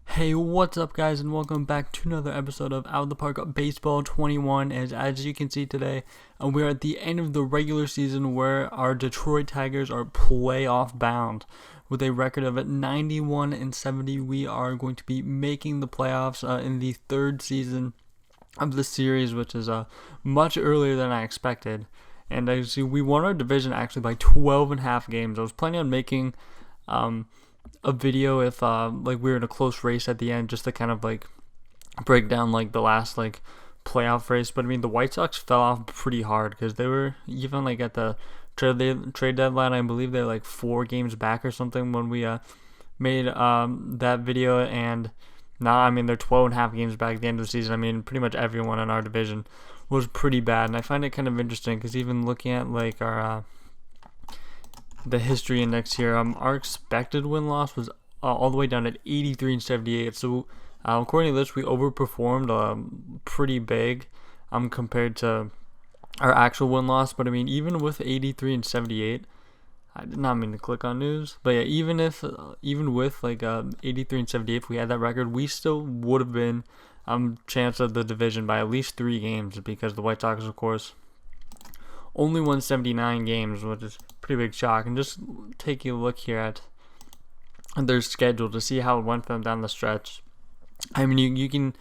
Hey, what's up, guys, and welcome back to another episode of Out of the Park Baseball 21. As you can see today, we're at the end of the regular season where our Detroit Tigers are playoff bound. With a record of 91-70, we are going to be making the playoffs in the third season of the series, which is much earlier than I expected. And as you see, we won our division actually by 12 and a half games. I was planning on making a video if we were in a close race at the end, just to kind of break down the last playoff race. But I mean, the White Sox fell off pretty hard because they were even at the trade deadline. I believe they're 4 games back or something when we made that video, and now I mean they're 12 and a half games back at the end of the season. I mean, pretty much everyone in our division was pretty bad, and I find it kind of interesting because even looking at our the history index here, our expected win-loss was all the way down at 83-78. So according to this, we overperformed pretty big compared to our actual win-loss. But I mean, even with 83-78, I did not mean to click on news, but yeah, even with 83-78, if we had that record, we still would have been chance of the division by at least 3 games, because the White Sox, of course, only won 79 games, which is a pretty big shock. And just taking a look here at their schedule to see how it went for them down the stretch. I mean, you can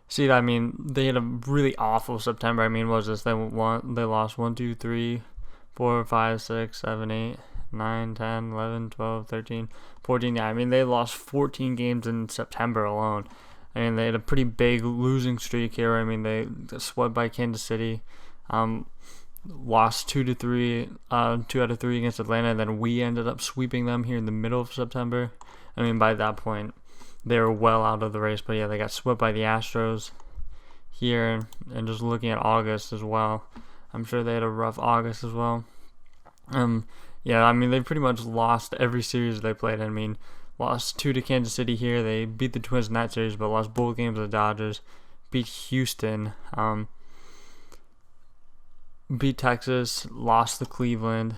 see that. I mean, they had a really awful September. I mean, what was this? They lost 1, 2, 3, 4, 5, 6, 7, 8, 9, 10, 11, 12, 13, 14. Yeah, I mean, they lost 14 games in September alone. I mean, they had a pretty big losing streak here. I mean, they swept by Kansas City. Lost 2 out of 3 against Atlanta, and then we ended up sweeping them here in the middle of September. I mean, by that point, they were well out of the race, but yeah, they got swept by the Astros here. And just looking at August as well, I'm sure they had a rough August as well. Yeah, I mean, they pretty much lost every series they played. I mean, lost 2 to Kansas City here. They beat the Twins in that series, but lost both games to the Dodgers. Beat Houston. Beat Texas, lost to Cleveland.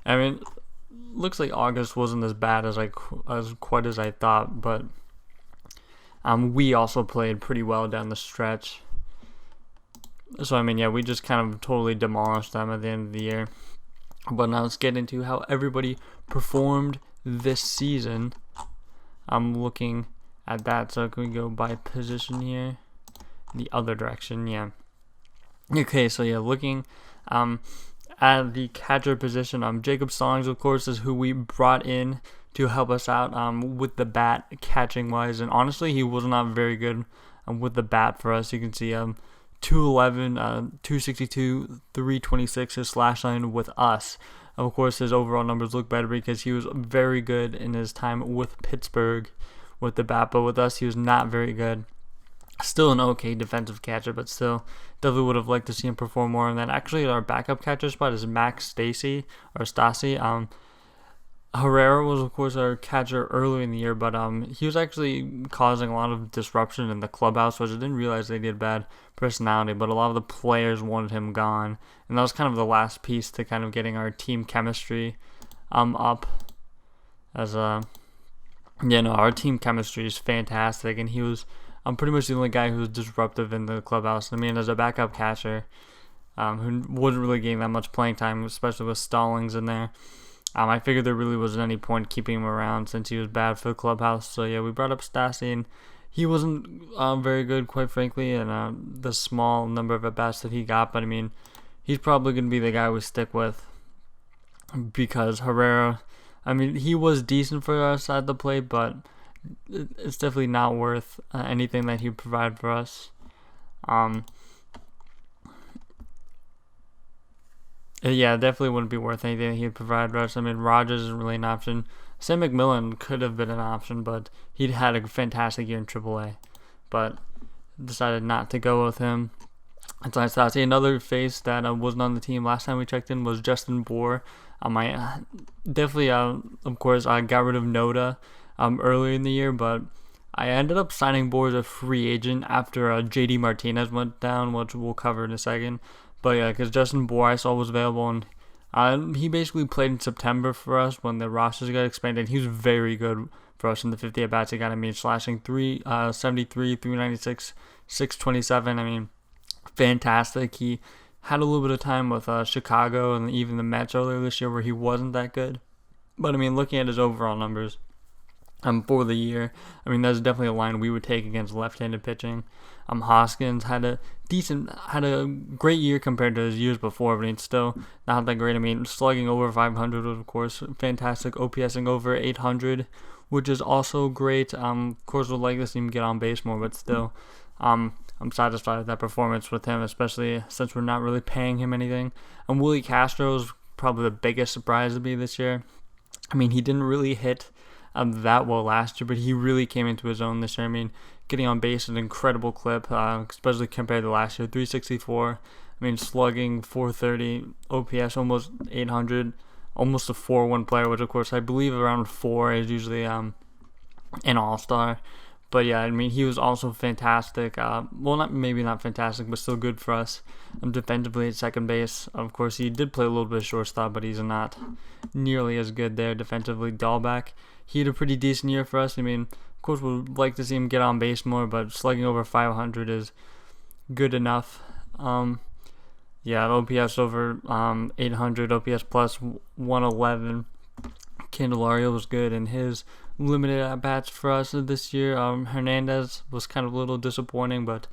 I mean, looks like August wasn't as bad as quite as I thought, but we also played pretty well down the stretch. So I mean, yeah, we just kind of totally demolished them at the end of the year. But now let's get into how everybody performed this season. I'm looking at that, so can we go by position here? The other direction, yeah. Okay, so yeah, looking at the catcher position, Jacob Stallings, of course, is who we brought in to help us out with the bat catching wise, and honestly, he was not very good with the bat for us. You can see 211, 262, 326 his slash line with us. Of course, his overall numbers look better because he was very good in his time with Pittsburgh with the bat, but with us, he was not very good. Still an okay defensive catcher, but still definitely would have liked to see him perform more. And then actually our backup catcher spot is Max Stassi. Herrera was, of course, our catcher earlier in the year, but he was actually causing a lot of disruption in the clubhouse, which I didn't realize they did bad personality, but a lot of the players wanted him gone. And that was kind of the last piece to kind of getting our team chemistry up. Our team chemistry is fantastic, and he was pretty much the only guy who was disruptive in the clubhouse. I mean, as a backup catcher, who wasn't really getting that much playing time, especially with Stallings in there, I figured there really wasn't any point keeping him around since he was bad for the clubhouse. So yeah, we brought up Stassi, and he wasn't very good, quite frankly, and the small number of at-bats that he got. But I mean, he's probably going to be the guy we stick with, because Herrera, I mean, he was decent for us at the plate, but it's definitely not worth anything that he provided for us. Yeah, definitely wouldn't be worth anything that he'd provide for us. I mean, Rogers isn't really an option. Sam McMillan could have been an option, but he'd had a fantastic year in AAA. But decided not to go with him. And so I thought, another face that wasn't on the team last time we checked in was Justin Bour. I definitely, of course, I got rid of Noda earlier in the year, but I ended up signing Bour as a free agent after JD Martinez went down, which we'll cover in a second. But yeah, because Justin Bour I saw was available, and He basically played in September for us when the rosters got expanded. He was very good for us in the 50 at-bats he got. I mean, slashing 373, 396, 627. I mean, fantastic. He had a little bit of time with Chicago and even the Mets earlier this year where he wasn't that good. But, I mean, looking at his overall numbers for the year, I mean, that's definitely a line we would take against left-handed pitching. Hoskins had a great year compared to his years before, but he's still not that great. I mean, slugging over 500 was, of course, fantastic. OPSing over 800, which is also great. Of course, we'd like to see him get on base more, but still, I'm satisfied with that performance with him, especially since we're not really paying him anything. And Willie Castro is probably the biggest surprise to me this year. I mean, he didn't really hit that well last year, but he really came into his own this year. I mean, getting on base an incredible clip, especially compared to last year. 364. I mean, slugging 430, OPS almost 800, almost a 4-1 player, which of course I believe around 4 is usually an all-star. But yeah, I mean, he was also fantastic. Maybe not fantastic, but still good for us. Defensively at second base, of course, he did play a little bit of shortstop, but he's not nearly as good there defensively. Dahlback, he had a pretty decent year for us. I mean, of course, we'd like to see him get on base more, but slugging over 500 is good enough. OPS over 800, OPS plus 111. Candelario was good in his limited at-bats for us this year. Hernandez was kind of a little disappointing, but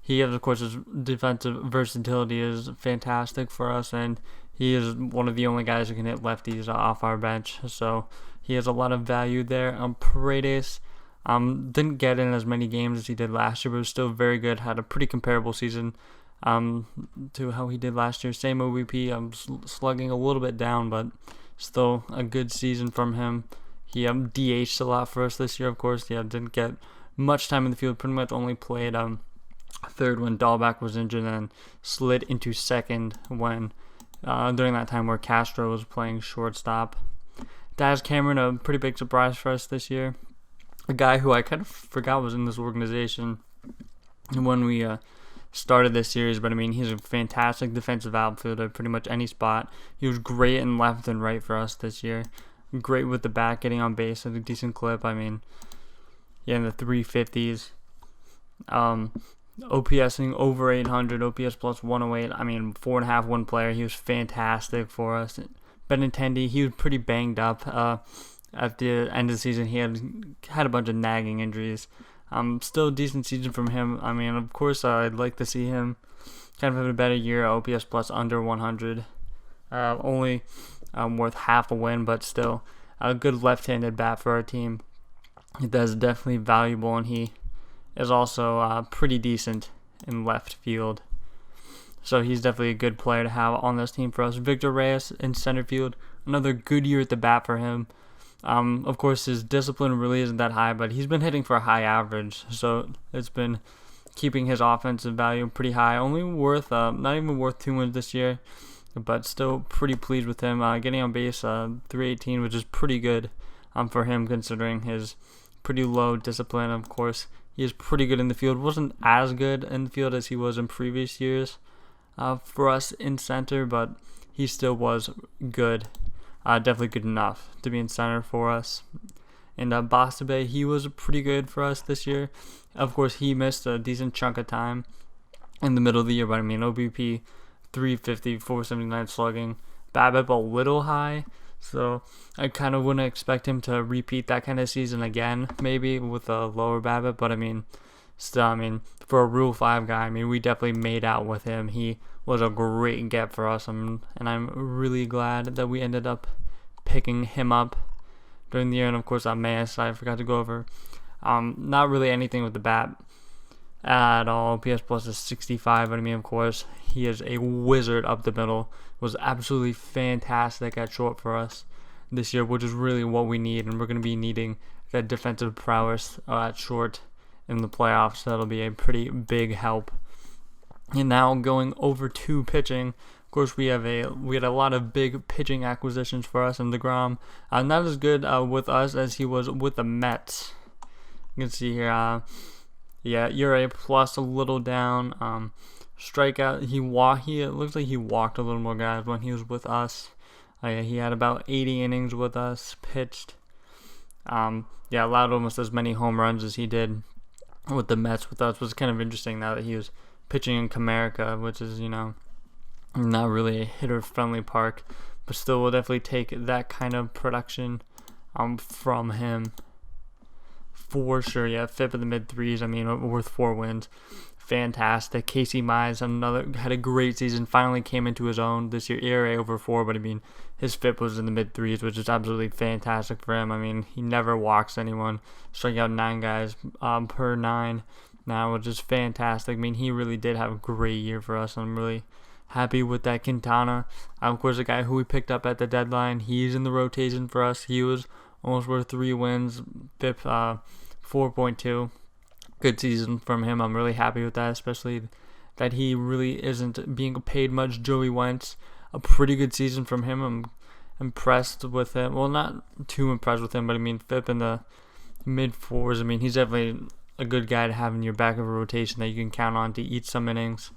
he has, of course, his defensive versatility is fantastic for us, and he is one of the only guys who can hit lefties off our bench, so he has a lot of value there. Paredes didn't get in as many games as he did last year, but was still very good. Had a pretty comparable season to how he did last year. Same OVP, slugging a little bit down, but still a good season from him. He DH'd a lot for us this year, of course. Didn't get much time in the field. Pretty much only played third when Dahlback was injured, and slid into second when during that time where Castro was playing shortstop. Daz Cameron, a pretty big surprise for us this year. A guy who I kind of forgot was in this organization when we started this series, but I mean, he's a fantastic defensive outfielder, pretty much any spot. He was great in left and right for us this year. Great with the bat, getting on base at a decent clip. I mean, in the 350s. OPSing over 800, OPS plus 108. I mean, 4.5 1 player. He was fantastic for us. Benintendi, he was pretty banged up at the end of the season. He had a bunch of nagging injuries. Still a decent season from him. I mean, of course, I'd like to see him kind of have a better year. OPS plus under 100. Only worth half a win, but still a good left-handed bat for our team. That's definitely valuable, and he is also pretty decent in left field. So he's definitely a good player to have on this team for us. Victor Reyes in center field, another good year at the bat for him. Of course, his discipline really isn't that high, but he's been hitting for a high average, so it's been keeping his offensive value pretty high. Only worth, not even worth 2 wins this year, but still pretty pleased with him. Getting on base, 318, which is pretty good for him considering his pretty low discipline. Of course, he is pretty good in the field. Wasn't as good in the field as he was in previous years for us in center, but he still was good. Definitely good enough to be in center for us. And Basabe, he was pretty good for us this year. Of course, he missed a decent chunk of time in the middle of the year, but I mean, OBP 350, 479 slugging. BABIP a little high, so I kind of wouldn't expect him to repeat that kind of season again, maybe with a lower BABIP, but I mean, still, I mean, for a Rule 5 guy, I mean, we definitely made out with him. He was a great get for us, and I'm really glad that we ended up picking him up during the year. And of course, Mayas, I forgot to go over. Not really anything with the bat at all. PS plus is 65, but I mean, of course, he is a wizard up the middle. Was absolutely fantastic at short for us this year, which is really what we need, and we're going to be needing that defensive prowess at short in the playoffs. So that'll be a pretty big help. And now going over to pitching, of course, we had a lot of big pitching acquisitions for us in DeGrom. Not as good with us as he was with the Mets. You can see here, ERA plus a little down. Strikeout, it looks like he walked a little more guys when he was with us. He had about 80 innings with us pitched. Allowed almost as many home runs as he did with the Mets with us. Was kind of interesting now that he was pitching in Comerica, which is, not really a hitter-friendly park, but still will definitely take that kind of production from him for sure. Yeah, FIP in the mid-threes. Worth 4 wins. Fantastic. Casey Mize had a great season. Finally came into his own this year. ERA over 4, but his FIP was in the mid-threes, which is absolutely fantastic for him. He never walks anyone, striking out 9 guys per 9 now, which is fantastic. He really did have a great year for us. I'm really happy with that. Quintana, of course, a guy who we picked up at the deadline. He's in the rotation for us. He was almost worth 3 wins. FIP 4.2. Good season from him. I'm really happy with that, especially that he really isn't being paid much. Joey Wentz, a pretty good season from him. I'm impressed with him. Well, not too impressed with him, but FIP in the mid-4s. He's definitely a good guy to have in your back of a rotation that you can count on to eat some innings.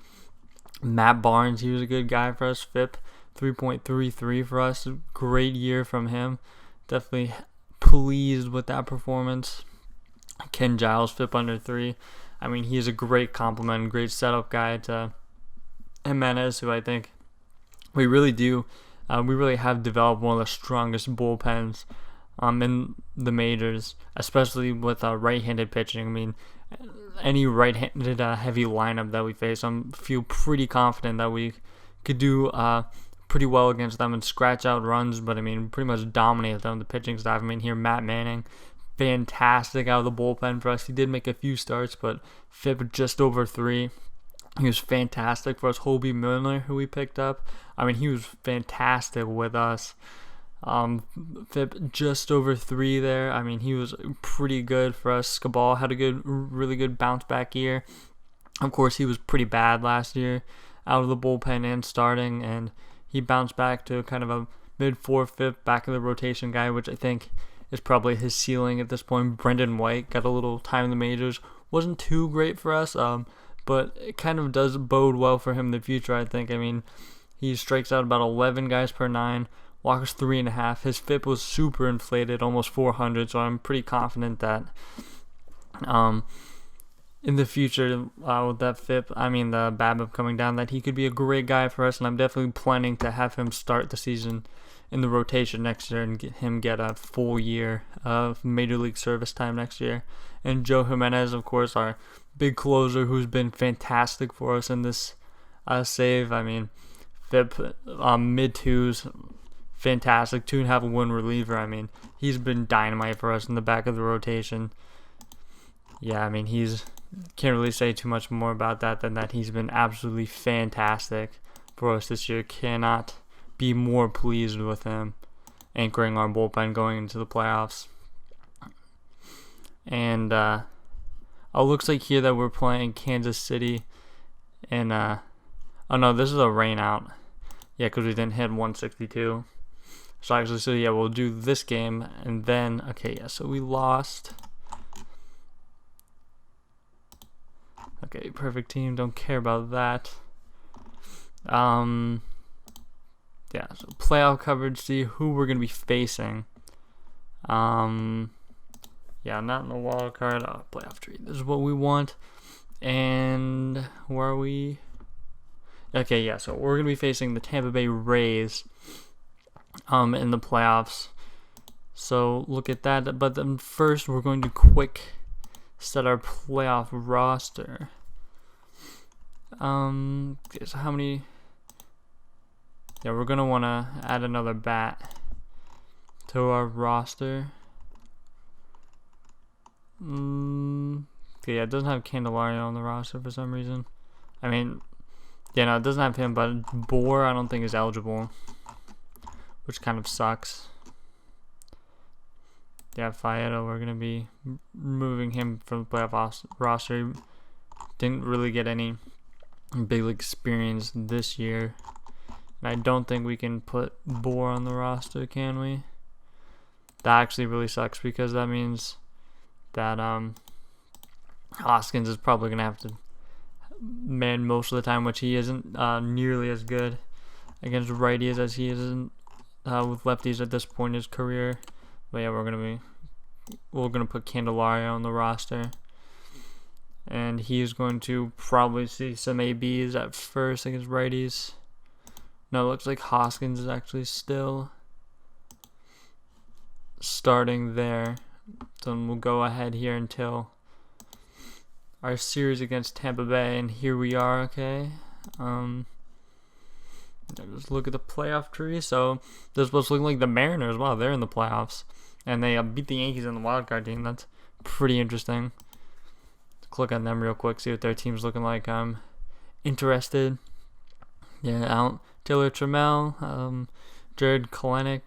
Matt Barnes, he was a good guy for us. FIP 3.33 for us. Great year from him. Definitely pleased with that performance. Ken Giles, FIP under 3. He is a great compliment, great setup guy to Jimenez, who I think we really do. We really have developed one of the strongest bullpens in the majors, especially with right-handed pitching. Any right-handed heavy lineup that we face, I feel pretty confident that we could do pretty well against them and scratch out runs, but pretty much dominate them, the pitching staff. Here, Matt Manning, fantastic out of the bullpen for us. He did make a few starts, but FIP just over 3. He was fantastic for us. Hobie Milner, who we picked up, he was fantastic with us. FIP just over 3 there. He was pretty good for us. Scabal had a really good bounce back year. Of course, he was pretty bad last year out of the bullpen and starting, and he bounced back to kind of a mid-4 FIP, back of the rotation guy, which I think is probably his ceiling at this point. Brendan White got a little time in the majors. Wasn't too great for us, but it kind of does bode well for him in the future, I think. He strikes out about 11 guys per 9, walks 3.5. His FIP was super inflated, almost 400, so I'm pretty confident that in the future, with that FIP, the BABIP coming down, that he could be a great guy for us, and I'm definitely planning to have him start the season in the rotation next year and get a full year of Major League service time next year. And Joe Jimenez, of course, our big closer, who's been fantastic for us in this save. FIP mid-2s, fantastic. 2.5 win reliever. He's been dynamite for us in the back of the rotation. Yeah, he's can't really say too much more about that than that he's been absolutely fantastic for us this year. Cannot be more pleased with him anchoring our bullpen going into the playoffs. And it looks like here that we're playing Kansas City and oh no, this is a rain out. Yeah, because we didn't hit 162. So we'll do this game and then so we lost. Okay, perfect team, don't care about that. So playoff coverage, see who we're going to be facing. Not in the wild card. Playoff tree. This is what we want. And where are we? So we're going to be facing the Tampa Bay Rays in the playoffs. So look at that. But then first, we're going to quick set our playoff roster. So how many? Yeah, we're going to want to add another bat to our roster. It doesn't have Candelario on the roster for some reason. It doesn't have him, but Bohr I don't think is eligible, which kind of sucks. Yeah, Faedo, we're going to be removing him from the playoff roster. Didn't really get any big league experience this year. And I don't think we can put Bohr on the roster, can we? That actually really sucks because that means that Hoskins is probably going to have to man most of the time, which he isn't nearly as good against righties as he is with lefties at this point in his career. But yeah, we're gonna put Candelario on the roster, and he's going to probably see some ABs at first against righties. No, it looks like Hoskins is actually still starting there. So we'll go ahead here until our series against Tampa Bay, and here we are. Okay. Just look at the playoff tree. So this was looking like the Mariners. Wow, they're in the playoffs, and they beat the Yankees in the wild card team. That's pretty interesting. Let's click on them real quick, see what their team's looking like. I'm interested. Yeah, Taylor Trammell, Jared Kalenic,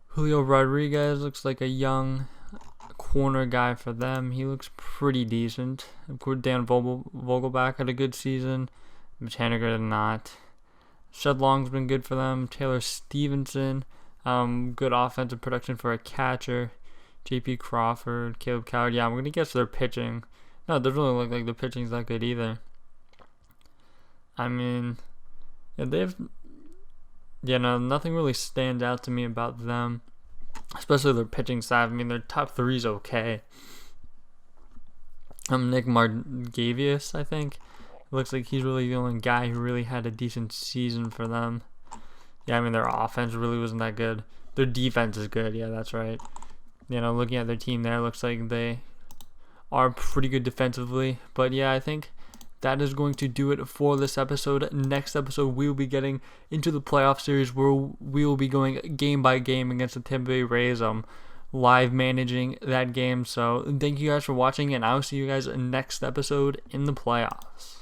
Julio Rodriguez looks like a young corner guy for them. He looks pretty decent. Of course, Dan Vogelback had a good season. Mitch Haniger did not. Shed Long's been good for them. Taylor Stevenson, good offensive production for a catcher. J.P. Crawford, Caleb Coward. Yeah, I'm going to guess their pitching. No, it doesn't really look like the pitching's that good either. I mean, yeah, nothing really stands out to me about them, especially their pitching side. I mean, their top three is okay. Nick Margavius, I think. It looks like he's really the only guy who really had a decent season for them. Yeah, I mean, their offense really wasn't that good. Their defense is good. Yeah, that's right. Looking at their team there, looks like they are pretty good defensively. But yeah, I think that is going to do it for this episode. Next episode, we will be getting into the playoff series where we will be going game by game against the Tampa Bay Rays. Live managing that game. So thank you guys for watching, and I'll see you guys next episode in the playoffs.